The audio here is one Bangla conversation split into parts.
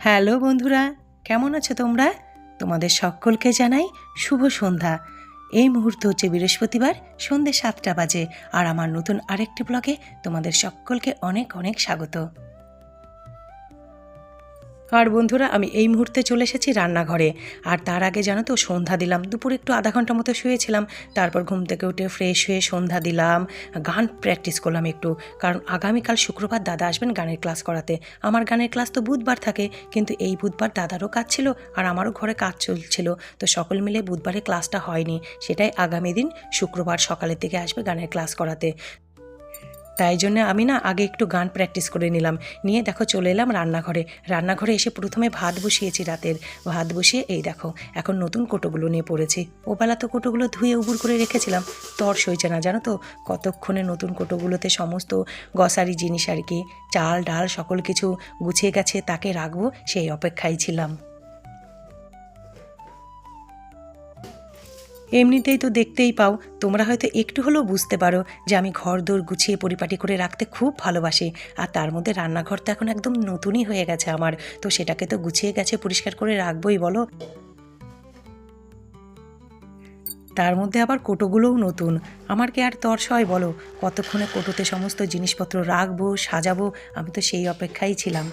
হ্যালো বন্ধুরা, কেমন আছো তোমরা? তোমাদের সকলকে জানাই শুভ সন্ধ্যা। এই মুহূর্ত হচ্ছে বৃহস্পতিবার সন্ধ্যে 7টা বাজে, আর আমার নতুন আরেকটি ব্লগে তোমাদের সকলকে অনেক অনেক স্বাগত। আর বন্ধুরা, আমি এই মুহূর্তে চলে এসেছি রান্নাঘরে। আর তার আগে জানো তো, সন্ধ্যা দিলাম। দুপুরে একটু আধা ঘন্টা মতো শুয়েছিলাম, তারপর ঘুম থেকে উঠে ফ্রেশ হয়ে সন্ধ্যা দিলাম, গান প্র্যাকটিস করলাম একটু। কারণ আগামীকাল শুক্রবার দাদা আসবেন গানের ক্লাস করাতে। আমার গানের ক্লাস তো বুধবার থাকে, কিন্তু এই বুধবার দাদারও কাজ ছিল আর আমারও ঘরে কাজ চলছিল, তো সকল মিলে বুধবারে ক্লাসটা হয়নি। সেটাই আগামী দিন শুক্রবার সকালের দিকে আসবে গানের ক্লাস করাতে। তাই জন্য আমি আগে একটু গান প্র্যাকটিস করে নিলাম, নিয়ে দেখো চলে এলাম রান্নাঘরে এসে প্রথমে ভাত বসিয়েছি। রাতের ভাত বসিয়ে এই দেখো এখন নতুন কোটোগুলো নিয়ে পড়েছি। ওবেলা তো কোটোগুলো ধুয়ে উবুর করে রেখেছিলাম, তর সইছে না জানো তো, কতক্ষণে নতুন কোটোগুলোতে সমস্ত গ্রসারি জিনিস আর কি, চাল ডাল সকল কিছু গুছিয়ে গেছে, তাকে রাখবো সেই অপেক্ষায় ছিলাম। এমনিতেই তো দেখতেই পাও, তোমরা হয়তো একটু হলেও বুঝতে পারো যে আমি ঘর দোর গুছিয়ে পরিপাটি করে রাখতে খুব ভালোবাসি। আর তার মধ্যে রান্নাঘর তো এখন একদম নতুনই হয়ে গেছে আমার, তো সেটাকে তো গুছিয়ে গেছে পরিষ্কার করে রাখবোই বলো। তার মধ্যে আবার কোটোগুলোও নতুন, আমার কি আর তর সয় বলো, কতক্ষণে কোটোতে সমস্ত জিনিসপত্র রাখবো সাজাবো, আমি তো সেই অপেক্ষায় ছিলাম।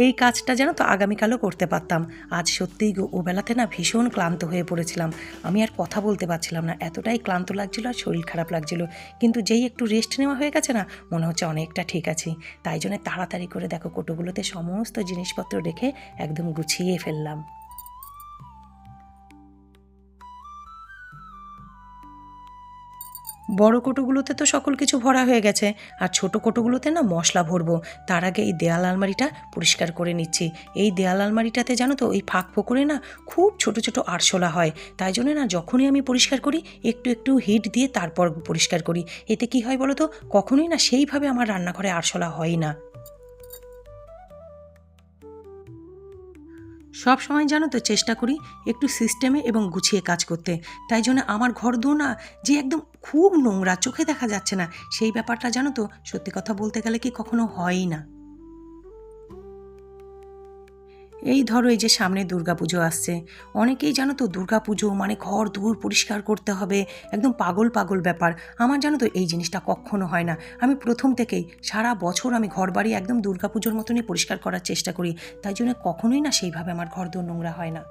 এই কাজটা যেন তো আগামীকালও করতে পারতাম। আজ সত্যিই ওবেলাতে ভীষণ ক্লান্ত হয়ে পড়েছিলাম। আমি আর কথা বলতে পারছিলাম না, এতটাই ক্লান্ত লাগছিল আর শরীর খারাপ লাগছিল। কিন্তু যেই একটু রেস্ট নেওয়া হয়ে গেছে মনে হচ্ছে অনেকটা ঠিক আছি। তাই জন্য তাড়াতাড়ি করে দেখো কোটোগুলোতে সমস্ত জিনিসপত্র রেখে একদম গুছিয়ে ফেললাম। বড় কোটোগুলোতে তো সকল কিছু ভরা হয়ে গেছে, আর ছোট কোটোগুলোতে মশলা ভরবো। তার আগে এই দেয়াল আলমারিটা পরিষ্কার করে নিচ্ছি। এই দেয়াল আলমারিটাতে জানো তো, এই ফাঁক ফোকরে খুব ছোট ছোট আরশোলা হয়। তাই জন্য যখনই আমি পরিষ্কার করি একটু একটু হিট দিয়ে তারপর পরিষ্কার করি। এতে কি হয় বলো তো, কখনোই সেইভাবে আমার রান্নাঘরে আরশোলা হয় না। সব সময় জানো তো চেষ্টা করি একটু সিস্টেমে এবং গুছিয়ে কাজ করতে। তাই জন্য আমার ঘর দো যে একদম খুব নোংরা, চোখে দেখা যাচ্ছে না, সেই ব্যাপারটা জানো তো সত্যি কথা বলতে গেলে কি কখনো হয়ই না। এই ধরো, এই যে সামনে দুর্গাপুজো আসছে, অনেকেই জানো তো দুর্গাপুজো মানে ঘর দূর পরিষ্কার করতে হবে, একদম পাগল পাগল ব্যাপার। আমার জানো তো এই জিনিসটা কখনো হয় না। আমি প্রথম থেকেই সারা বছর আমি ঘর বাড়ি একদম দুর্গাপুজোর মতনই পরিষ্কার করার চেষ্টা করি। তাই জন্য কখনোই সেইভাবে আমার ঘর দূর নোংরা হয় না।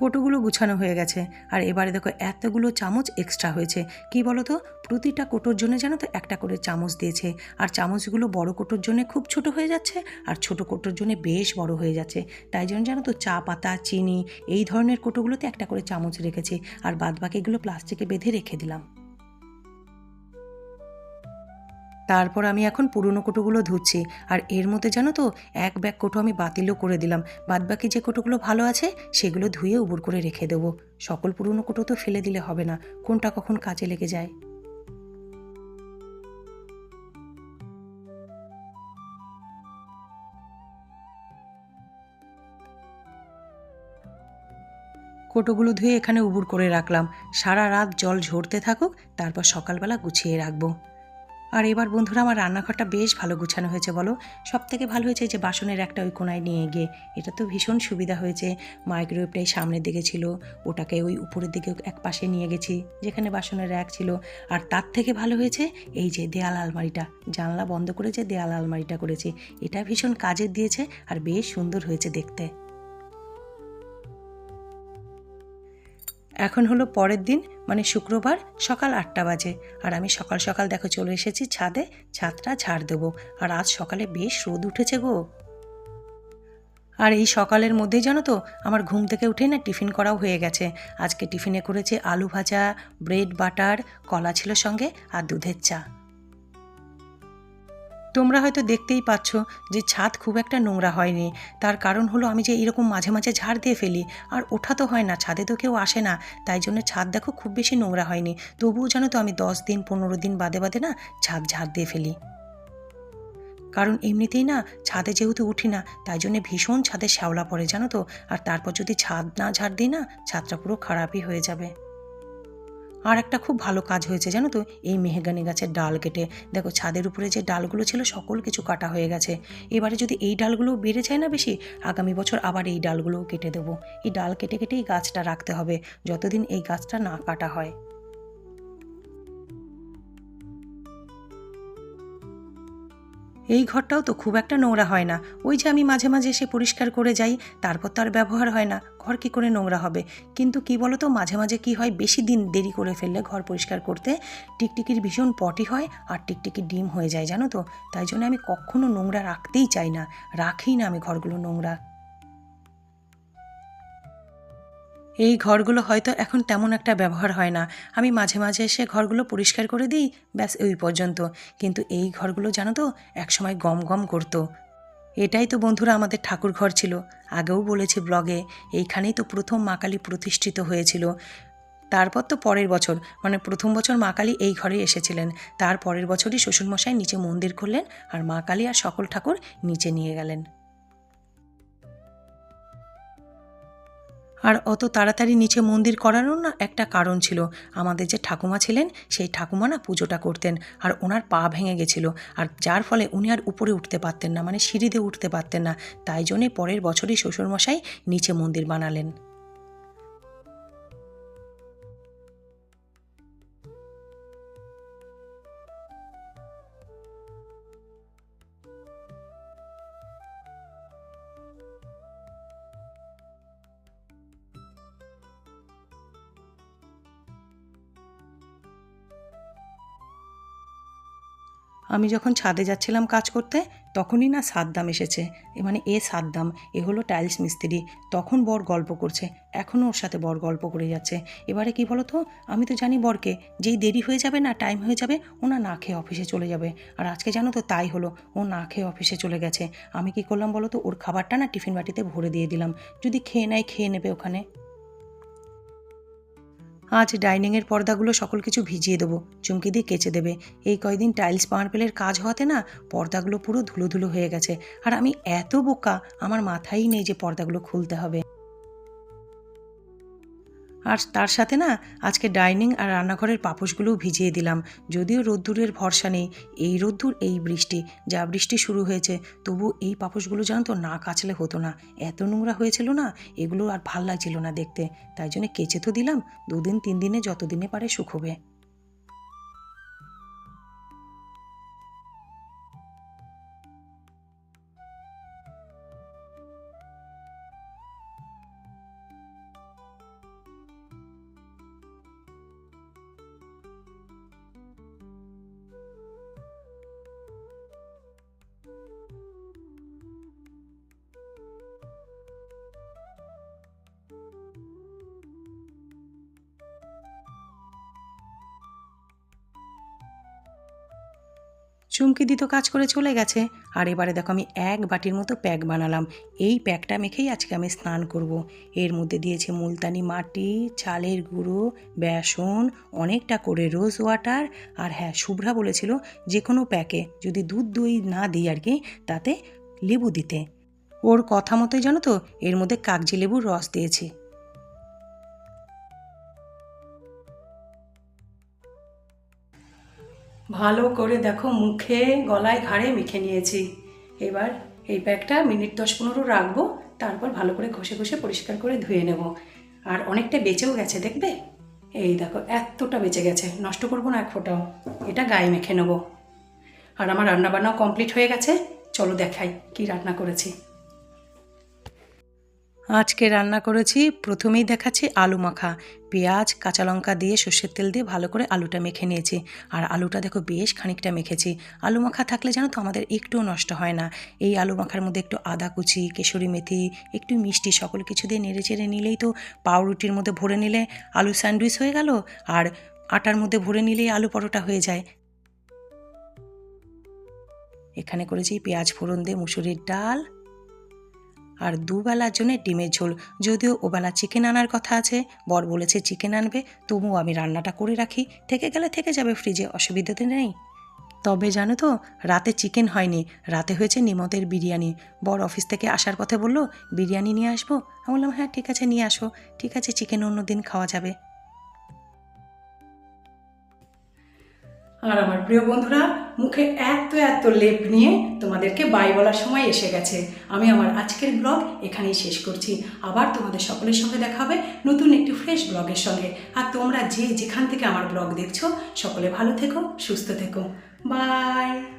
কোটোগুলো গুছানো হয়ে গেছে, আর এবারে দেখো এতগুলো চামচ এক্সট্রা হয়েছে। কি বলো তো, প্রতিটা কোটোর জন্য জানো তো একটা করে চামচ দিয়েছে, আর চামচগুলো বড় কোটোর জন্য খুব ছোট হয়ে যাচ্ছে, আর ছোট কোটোর জন্য বেশ বড় হয়ে যাচ্ছে। তাই জন্য জানো তো চা পাতা, চিনি এই ধরনের কোটোগুলোতে একটা করে চামচ রেখেছি, আর বাদবাকিগুলো প্লাস্টিকে বেঁধে রেখে দিলাম। তারপর আমি এখন পুরনো কোটোগুলো ধুচ্ছি, আর এর মধ্যে জানো তো এক ব্যাগ কোটো আমি বাতিলও করে দিলাম। বাদবাকি যে কোটোগুলো ভালো আছে সেগুলো ধুয়ে উবুর করে রেখে দেবো। সকল পুরনো কোটো তো ফেলে দিলে হবে না, কোনটা কখন কাজে লেগে যায়। কোটোগুলো ধুয়ে এখানে উবুর করে রাখলাম, সারা রাত জল ঝরতে থাকুক, তারপর সকালবেলা গুছিয়ে রাখবো। আর এবার বন্ধুরা, আমার রান্নাঘরটা বেশ ভালো গুছানো হয়েছে বলো। সব থেকে ভালো হয়েছে যে বাসনের একটা ওই কোনায় নিয়ে গিয়ে, এটা তো ভীষণ সুবিধা হয়েছে। মাইক্রোওয়েভটাই সামনের দিকে ছিল, ওটাকে ওই উপরের দিকে এক পাশে নিয়ে গেছি যেখানে বাসনের র্যাক ছিল। আর তার থেকে ভালো হয়েছে এই যে দেয়াল আলমারিটা, জানলা বন্ধ করে যে দেয়াল আলমারিটা করেছি, এটা ভীষণ কাজের দিয়েছে আর বেশ সুন্দর হয়েছে দেখতে। এখন হলো পরের দিন, মানে শুক্রবার সকাল 8টা বাজে, আর আমি সকাল সকাল দেখো চলে এসেছি ছাদে, ছাদটা ঝাড় দেবো। আর আজ সকালে বেশ রোদ উঠেছে গো। আর এই সকালের মধ্যেই জানো তো আমার ঘুম থেকে উঠেই টিফিন করাও হয়ে গেছে। আজকে টিফিনে করেছে আলু ভাজা, ব্রেড বাটার, কলা ছিল সঙ্গে, আর দুধের চা। তোমরা হয়তো দেখতেই পাচ্ছ যে ছাদ খুব একটা নোংরা হয়নি। তার কারণ হলো আমি যে এরকম মাঝে মাঝে ঝাড় দিয়ে ফেলি, আর ওঠা তো হয় না, ছাদে তো কেউ আসে না। তাই জন্য ছাদ দেখো খুব বেশি নোংরা হয়নি। তবুও জানো তো আমি 10 দিন 15 দিন বাদে বাদে ছাদ ঝাড় দিয়ে ফেলি। কারণ এমনিতেই না ছাদে যেহেতু উঠি না, তাই জন্যে ভীষণ ছাদে শ্যাওলা পড়ে জানো তো। আর তারপর যদি ছাদ না ঝাড় দিই না, ছাদটা পুরো খারাপই হয়ে যাবে। আর একটা খুব ভালো কাজ হয়েছে জানো তো, এই মেহগানি গাছের ডাল কেটে। দেখো ছাদের উপরে যে ডালগুলো ছিল সকল কিছু কাটা হয়ে গেছে। এবারে যদি এই ডালগুলো বেড়ে যায় না বেশি, আগামী বছর আবার এই ডালগুলোও কেটে দেবো। এই ডাল কেটে কেটে এই গাছটা রাখতে হবে যতদিন এই গাছটা না কাটা হয়। এই ঘরটাও তো খুব একটা নোংরা হয় না, ওই যে আমি মাঝে মাঝে এসে পরিষ্কার করে যাই, তারপর তো আর ব্যবহার হয় না, ঘর কী করে নোংরা হবে। কিন্তু কি বলো তো, মাঝে মাঝে কি হয়, বেশি দিন দেরি করে ফেললে ঘর পরিষ্কার করতে টিকটিকির ভীষণ পটি হয় আর টিকটিকির ডিম হয়ে যায় জানো তো। তাই জন্য আমি কখনো নোংরা রাখতেই চাই না, রাখি না আমি ঘরগুলো নোংরা। এই ঘরগুলো হয়তো এখন তেমন একটা ব্যবহার হয় না, আমি মাঝে মাঝে এসে ঘরগুলো পরিষ্কার করে দিই, ব্যাস ওই পর্যন্ত। কিন্তু এই ঘরগুলো জানো তো একসময় গম গম করতো। এটাই তো বন্ধুরা আমাদের ঠাকুর ঘর ছিল, আগেও বলেছি ব্লগে। এইখানেই তো প্রথম মা কালী প্রতিষ্ঠিত হয়েছিল। তারপর তো পরের বছর, মানে প্রথম বছর মা কালী এই ঘরেই এসেছিলেন, তার পরের বছরই শ্বশুরমশাই নিচে মন্দির করলেন, আর মা কালী আর সকল ঠাকুর নিচে নিয়ে গেলেন। আর অত তাড়াতাড়ি নিচে মন্দির করানোর না একটা কারণ ছিল। আমাদের যে ঠাকুমা ছিলেন, সেই ঠাকুমা না পুজোটা করতেন, আর ওনার পা ভেঙে গেছিলো, আর যার ফলে উনি আর উপরে উঠতে পারতেন না, মানে সিঁড়িতে উঠতে পারতেন না। তাই জন্যে পরের বছরই শ্বশুরমশাই নিচে মন্দির বানালেন। আমি যখন ছাদে যাচ্ছিলাম কাজ করতে, তখনই না সাদ্দাম এসেছে। মানে সাদ্দাম, এ হলো টাইলস মিস্ত্রি। তখন বর গল্প করছে, এখনও ওর সাথে বর গল্প করে যাচ্ছে। এবারে কি বলো তো, আমি তো জানি বরকে, যেই দেরি হয়ে যাবে না, টাইম হয়ে যাবে, ও না খেয়ে অফিসে চলে যাবে। আর আজকে জানো তো তাই হলো, ও না খেয়ে অফিসে চলে গেছে। আমি কি করলাম বলো তো, ওর খাবারটা না টিফিন বাটিতে ভরে দিয়ে দিলাম, যদি খেয়ে নেয় খেয়ে নেবে ওখানে। আজ ডাইনিংয়ের পর্দাগুলো সকল কিছু ভিজিয়ে দেবো, চুমকি দিয়ে কেচে দেবে। এই কয়দিন টাইলস মার্বেলের কাজ হওয়াতে না পর্দাগুলো পুরো ধুলো ধুলো হয়ে গেছে। আর আমি এত বোকা, আমার মাথায়ই নেই যে পর্দাগুলো খুলতে হবে। আর তার সাথে না আজকে ডাইনিং আর রান্নাঘরের পাপোশগুলোও ভিজিয়ে দিলাম। যদিও রোদ্দুরের ভরসা নেই, এই রোদ্দুর এই বৃষ্টি, যা বৃষ্টি শুরু হয়েছে, তবু এই পাপোশগুলো জানো তো না কাচলে হতো না, এত নোংরা হয়েছিল না, এগুলো আর ভাল লাগছিল না দেখতে। তাই জন্য কেচে তো দিলাম, 2 দিন 3 দিনে যতদিনে পারে শুকোবে। চুমকি তো কাজ করে চলে গেছে। আর এবারে দেখো আমি 1 বাটির মতো প্যাক বানালাম। এই প্যাকটা মেখেই আজকে আমি স্নান করব। এর মধ্যে দিয়েছে মুলতানি মাটি, চালের গুঁড়ো, বেসন, অনেকটা করে রোজ ওয়াটার। আর হ্যাঁ, শুভ্রা বলেছিল যে কোনো প্যাকে যদি দুধ দই না দিই আর কি, তাতে লেবু দিতে। ওর কথা মতোই জানো তো, এর মধ্যে কাগজি লেবুর রস দিয়েছি। ভালো করে দেখো মুখে, গলায়, ঘাড়ে মেখে নিয়েছি। এবার এই প্যাকটা মিনিট 10-15 রাখবো, তারপর ভালো করে ঘষে ঘষে পরিষ্কার করে ধুয়ে নেব। আর অনেকটা বেঁচেও গেছে দেখবে, এই দেখো এতটা বেঁচে গেছে, নষ্ট করবো না এক ফোঁটাও। এটা গায়ে মেখে নেব। আর আমার রান্নাবান্নাও কমপ্লিট হয়ে গেছে, চলো দেখাই কি রান্না করেছি। আজকে রান্না করেছি, প্রথমেই দেখাচ্ছি আলু মাখা। পেঁয়াজ কাঁচা লঙ্কা দিয়ে সর্ষের তেল দিয়ে ভালো করে আলুটা মেখে নিয়েছি। আর আলুটা দেখো বেশ খানিকটা মেখেছি। আলু মাখা থাকলে জানো তো আমাদের একটুও নষ্ট হয় না। এই আলু মাখার মধ্যে একটু আদা কুচি, কেশরি মেথি, একটু মিষ্টি, সকল কিছু দিয়ে নেড়ে চেড়ে নিলেই তো, পাউরুটির মধ্যে ভরে নিলে আলু স্যান্ডউইচ হয়ে গেল, আর আটার মধ্যে ভরে নিলেই আলু পরোটা হয়ে যায়। এখানে করেছি পেঁয়াজ ফোড়ন দিয়ে মুসুরির ডাল, আর দুবেলার জন্য ডিমের ঝোল। যদিও ওবেলা চিকেন আনার কথা আছে, বর বলেছে চিকেন আনবে, তবুও আমি রান্নাটা করে রাখি, থেকে গেলে থেকে যাবে ফ্রিজে, অসুবিধাতে নেই। তবে জানো তো, রাতে চিকেন হয়নি, রাতে হয়েছে নিমতের বিরিয়ানি। বর অফিস থেকে আসার পথে বলল বিরিয়ানি নিয়ে আসবো। আমি বললাম হ্যাঁ ঠিক আছে নিয়ে আসো, ঠিক আছে চিকেন অন্য দিন খাওয়া যাবে। আর আমার প্রিয় বন্ধুরা, মুখে এত এত লেপ নিয়ে তোমাদেরকে বাই বলার সময় এসে গেছে। আমি আমার আজকের ব্লগ এখানেই শেষ করছি। আবার তোমাদের সকলের সঙ্গে দেখা হবে নতুন একটি ফ্রেশ ব্লগের সঙ্গে। আর তোমরা যে যেখান থেকে আমার ব্লগ দেখছো সকলে ভালো থেকো, সুস্থ থেকো। বাই।